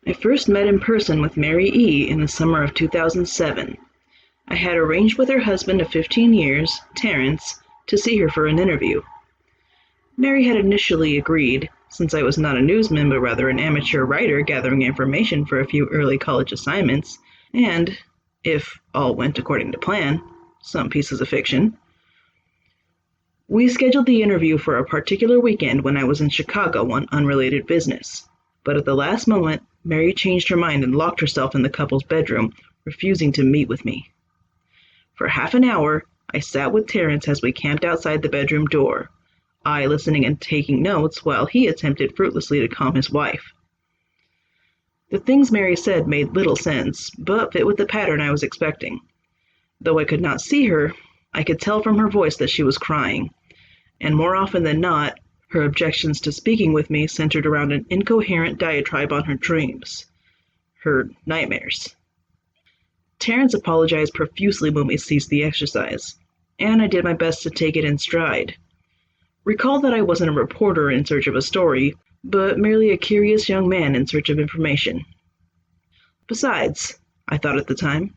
I first met in person with Mary E. in the summer of 2007. I had arranged with her husband of 15 years, Terrence, to see her for an interview. Mary had initially agreed, since I was not a newsman but rather an amateur writer gathering information for a few early college assignments, and, if all went according to plan, some pieces of fiction. We scheduled the interview for a particular weekend when I was in Chicago on unrelated business, but at the last moment, Mary changed her mind and locked herself in the couple's bedroom, refusing to meet with me. For half an hour, I sat with Terrence as we camped outside the bedroom door, I listening and taking notes while he attempted fruitlessly to calm his wife. The things Mary said made little sense, but fit with the pattern I was expecting. Though I could not see her, I could tell from her voice that she was crying, and more often than not, her objections to speaking with me centered around an incoherent diatribe on her dreams, her nightmares. Terrence apologized profusely when we ceased the exercise, and I did my best to take it in stride. Recall that I wasn't a reporter in search of a story, but merely a curious young man in search of information. Besides, I thought at the time,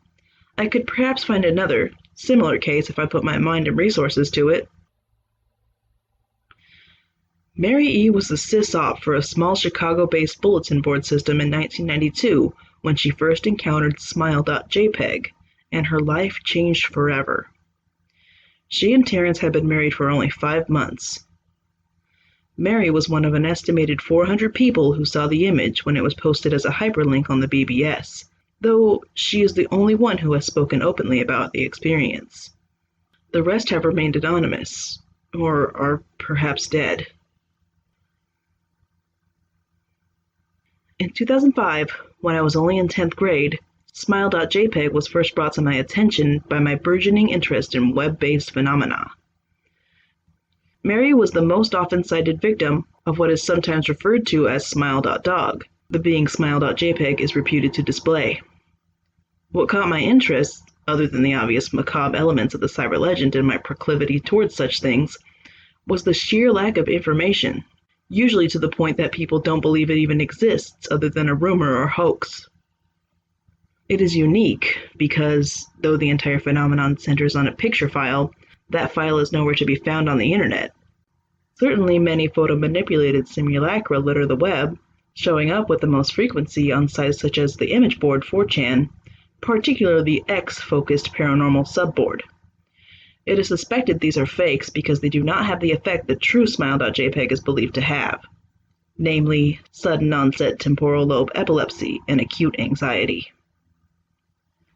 I could perhaps find another, similar case if I put my mind and resources to it. Mary E. was the sysop for a small Chicago-based bulletin board system in 1992 when she first encountered smile.jpg, and her life changed forever. She and Terrence had been married for only 5 months. Mary was one of an estimated 400 people who saw the image when it was posted as a hyperlink on the BBS, though she is the only one who has spoken openly about the experience. The rest have remained anonymous, or are perhaps dead. In 2005, when I was only in 10th grade, smile.jpg was first brought to my attention by my burgeoning interest in web-based phenomena. Mary was the most often cited victim of what is sometimes referred to as smile.dog, the being smile.jpg is reputed to display. What caught my interest, other than the obvious macabre elements of the cyber legend and my proclivity towards such things, was the sheer lack of information, usually to the point that people don't believe it even exists other than a rumor or hoax. It is unique because, though the entire phenomenon centers on a picture file, that file is nowhere to be found on the internet. Certainly many photo-manipulated simulacra litter the web, showing up with the most frequency on sites such as the image board 4chan, particularly the X-focused paranormal subboard. It is suspected these are fakes because they do not have the effect that true smile.jpg is believed to have, namely sudden onset temporal lobe epilepsy and acute anxiety.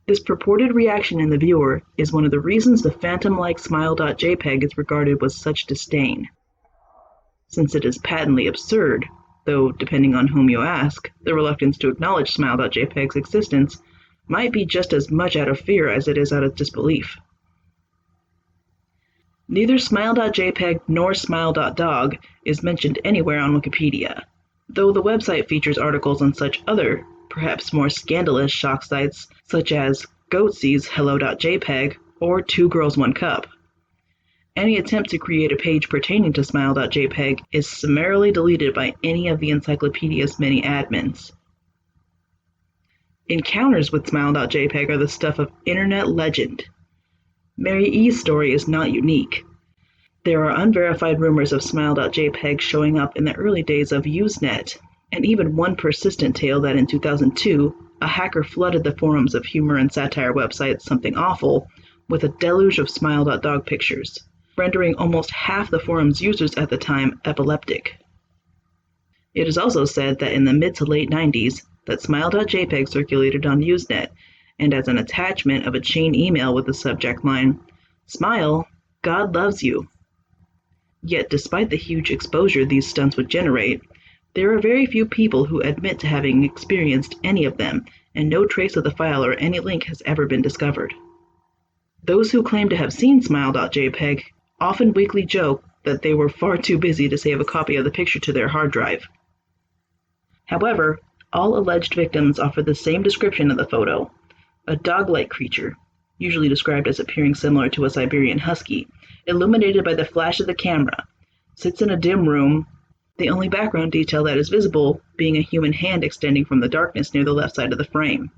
This purported reaction in the viewer is one of the reasons the phantom-like smile.jpg is regarded with such disdain. Since it is patently absurd, though depending on whom you ask, the reluctance to acknowledge smile.jpg's existence might be just as much out of fear as it is out of disbelief. Neither smile.jpg nor smile.dog is mentioned anywhere on Wikipedia, though the website features articles on such other, perhaps more scandalous shock sites such as Goatsee's hello.jpg or Two Girls One Cup. Any attempt to create a page pertaining to smile.jpg is summarily deleted by any of the encyclopedia's many admins. Encounters with smile.jpg are the stuff of internet legend. Mary E.'s story is not unique. There are unverified rumors of smile.jpg showing up in the early days of Usenet, and even one persistent tale that in 2002, a hacker flooded the forums of humor and satire website Something Awful with a deluge of smile.dog pictures, rendering almost half the forum's users at the time epileptic. It is also said that in the mid to late 90s, that smile.jpg circulated on Usenet, and as an attachment of a chain email with the subject line, "Smile, God loves you." Yet despite the huge exposure these stunts would generate, there are very few people who admit to having experienced any of them, and no trace of the file or any link has ever been discovered. Those who claim to have seen smile.jpg often weakly joke that they were far too busy to save a copy of the picture to their hard drive. However, all alleged victims offer the same description of the photo: a dog-like creature, usually described as appearing similar to a Siberian husky, illuminated by the flash of the camera, sits in a dim room, the only background detail that is visible being a human hand extending from the darkness near the left side of the frame.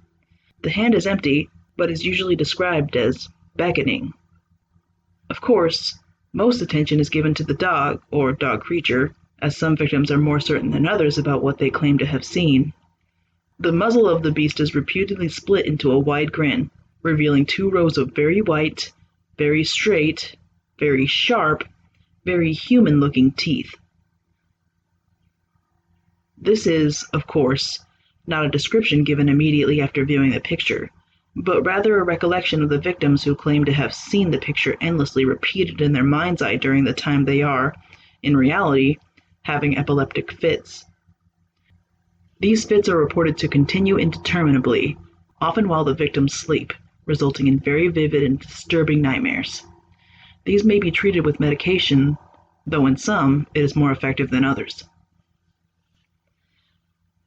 The hand is empty, but is usually described as beckoning. Of course, most attention is given to the dog, or dog creature, as some victims are more certain than others about what they claim to have seen. The muzzle of the beast is repeatedly split into a wide grin, revealing 2 rows of very white, very straight, very sharp, very human-looking teeth. This is, of course, not a description given immediately after viewing the picture, but rather a recollection of the victims who claim to have seen the picture endlessly repeated in their mind's eye during the time they are, in reality, having epileptic fits. These fits are reported to continue indeterminably, often while the victims sleep, resulting in very vivid and disturbing nightmares. These may be treated with medication, though in some it is more effective than others.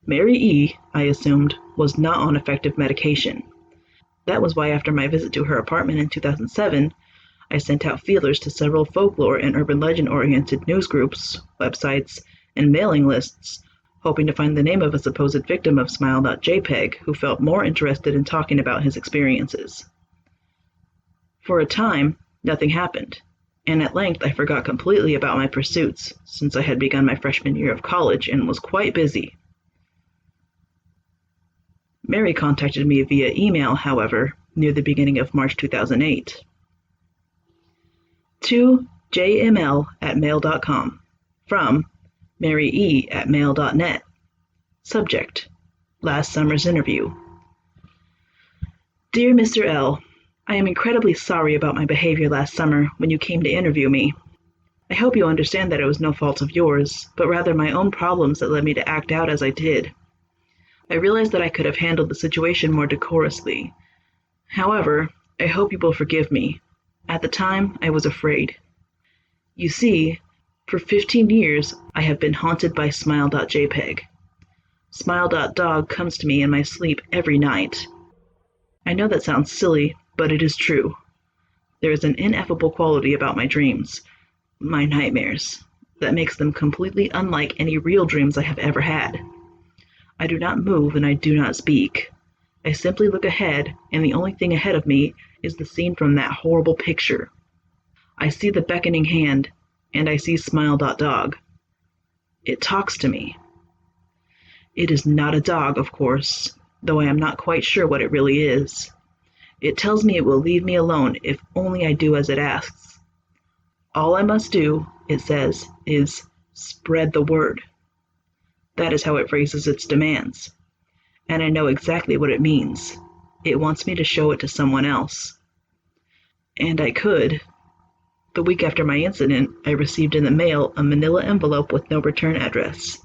Mary E., I assumed, was not on effective medication. That was why after my visit to her apartment in 2007, I sent out feelers to several folklore and urban legend-oriented news groups, websites, and mailing lists, hoping to find the name of a supposed victim of SMILE.JPG who felt more interested in talking about his experiences. For a time, nothing happened, and at length I forgot completely about my pursuits, since I had begun my freshman year of college and was quite busy. Mary contacted me via email, however, near the beginning of March 2008. To jml@mail.com. From marye@mail.net. Subject: Last summer's interview. Dear Mr. L., I am incredibly sorry about my behavior last summer when you came to interview me. I hope you understand that it was no fault of yours, but rather my own problems that led me to act out as I did. I realize that I could have handled the situation more decorously. However, I hope you will forgive me. At the time, I was afraid. You see, for 15 years, I have been haunted by smile.jpg. Smile.dog comes to me in my sleep every night. I know that sounds silly, but it is true. There is an ineffable quality about my dreams, my nightmares, that makes them completely unlike any real dreams I have ever had. I do not move and I do not speak. I simply look ahead, and the only thing ahead of me is the scene from that horrible picture. I see the beckoning hand, and I see smile.dog. It talks to me. It is not a dog, of course, though I am not quite sure what it really is. It tells me it will leave me alone if only I do as it asks. All I must do, it says, is spread the word. That is how it phrases its demands. And I know exactly what it means. It wants me to show it to someone else. And I could. The week after my incident, I received in the mail a manila envelope with no return address.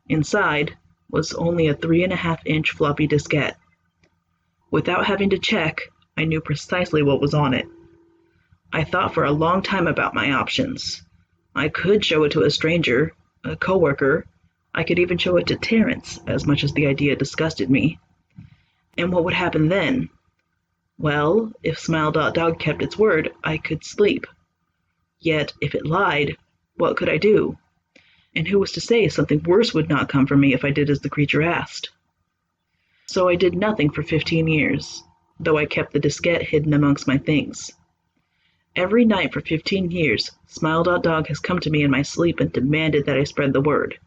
Inside was only a 3.5-inch floppy diskette. Without having to check, I knew precisely what was on it. I thought for a long time about my options. I could show it to a stranger, a coworker. I could even show it to Terrence, as much as the idea disgusted me. And what would happen then? Well, if smile.dog kept its word, I could sleep. Yet, if it lied, what could I do? And who was to say something worse would not come for me if I did as the creature asked? So I did nothing for 15 years, though I kept the diskette hidden amongst my things. Every night for 15 years, smile.dog has come to me in my sleep and demanded that I spread the word.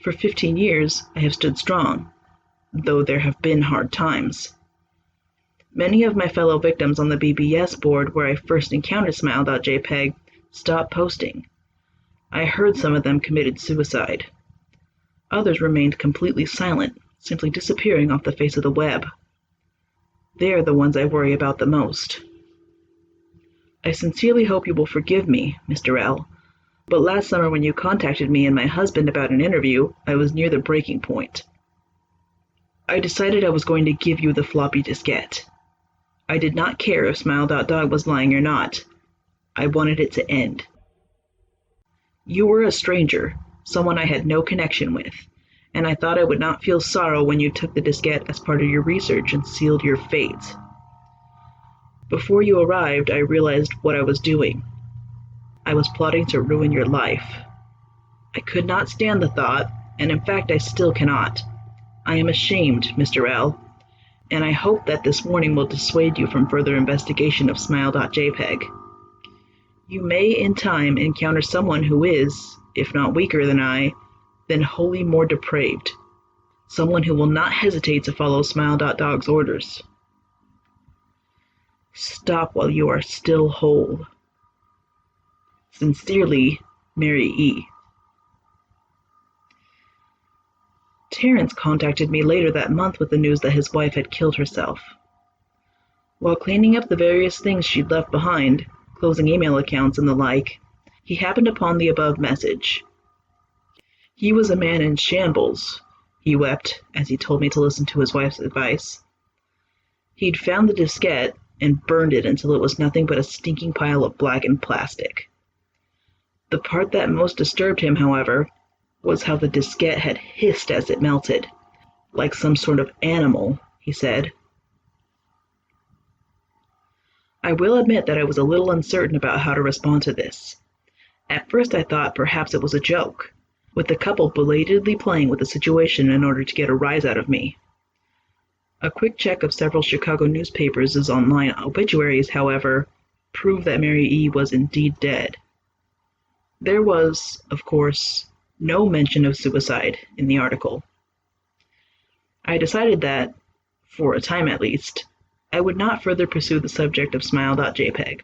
For 15 years, I have stood strong, though there have been hard times. Many of my fellow victims on the BBS board where I first encountered smile.jpg stopped posting. I heard some of them committed suicide. Others remained completely silent, simply disappearing off the face of the web. They are the ones I worry about the most. I sincerely hope you will forgive me, Mr. L., but last summer when you contacted me and my husband about an interview, I was near the breaking point. I decided I was going to give you the floppy diskette. I did not care if smile.dog was lying or not. I wanted it to end. You were a stranger, someone I had no connection with, and I thought I would not feel sorrow when you took the diskette as part of your research and sealed your fate. Before you arrived, I realized what I was doing. I was plotting to ruin your life. I could not stand the thought, and in fact I still cannot. I am ashamed, Mr. L, and I hope that this warning will dissuade you from further investigation of smile.jpg. You may in time encounter someone who is, if not weaker than I, then wholly more depraved. Someone who will not hesitate to follow smile.dog's orders. Stop while you are still whole. Sincerely, Mary E. Terrence contacted me later that month with the news that his wife had killed herself. While cleaning up the various things she'd left behind, closing email accounts and the like, he happened upon the above message. He was a man in shambles, he wept as he told me to listen to his wife's advice. He'd found the diskette and burned it until it was nothing but a stinking pile of blackened plastic. The part that most disturbed him, however, was how the diskette had hissed as it melted, like some sort of animal, he said. I will admit that I was a little uncertain about how to respond to this. At first I thought perhaps it was a joke, with the couple belatedly playing with the situation in order to get a rise out of me. A quick check of several Chicago newspapers' online obituaries, however, proved that Mary E. was indeed dead. There was, of course, no mention of suicide in the article. I decided that, for a time at least, I would not further pursue the subject of smile.jpg,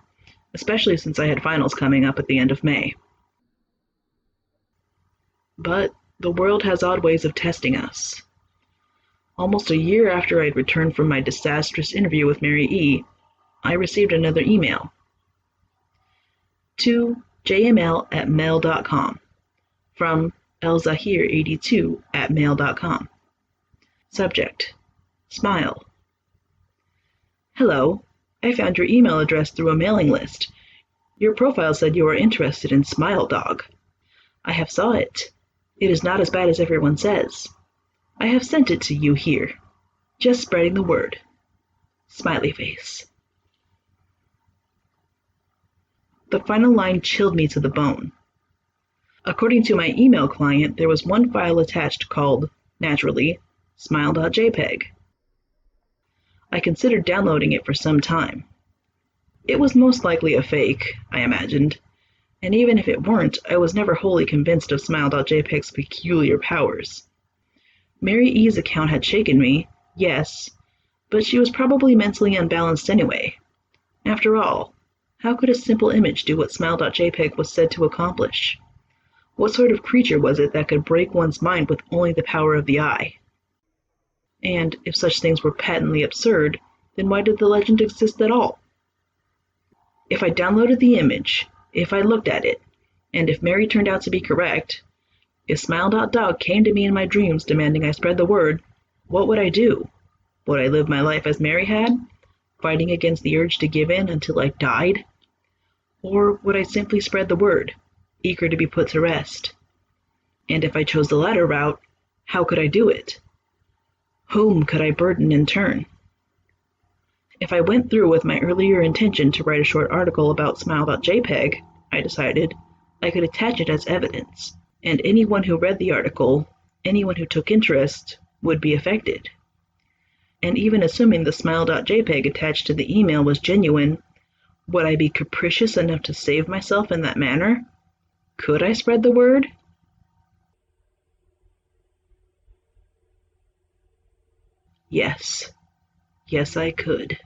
especially since I had finals coming up at the end of May. But the world has odd ways of testing us. Almost a year after I'd returned from my disastrous interview with Mary E., I received another email. To jml@mail.com from elzahir82@mail.com. Subject: Smile. Hello, I found your email address through a mailing list. Your profile said you are interested in SMILE.DOG. I have saw it. It is not as bad as everyone says. I have sent it to you here. Just spreading the word. Smiley face. The final line chilled me to the bone. According to my email client, there was one file attached called, naturally, smile.jpg. I considered downloading it for some time. It was most likely a fake, I imagined, and even if it weren't, I was never wholly convinced of smile.jpg's peculiar powers. Mary E.'s account had shaken me, yes, but she was probably mentally unbalanced anyway. After all, how could a simple image do what smile.jpg was said to accomplish? What sort of creature was it that could break one's mind with only the power of the eye? And if such things were patently absurd, then why did the legend exist at all? If I downloaded the image, if I looked at it, and if Mary turned out to be correct, if smile.dog came to me in my dreams demanding I spread the word, what would I do? Would I live my life as Mary had, fighting against the urge to give in until I died? Or would I simply spread the word, eager to be put to rest? And if I chose the latter route, how could I do it? Whom could I burden in turn? If I went through with my earlier intention to write a short article about smile.jpg, I decided, I could attach it as evidence, and anyone who read the article, anyone who took interest, would be affected. And even assuming the smile.jpg attached to the email was genuine, would I be capricious enough to save myself in that manner? Could I spread the word? Yes. Yes, I could.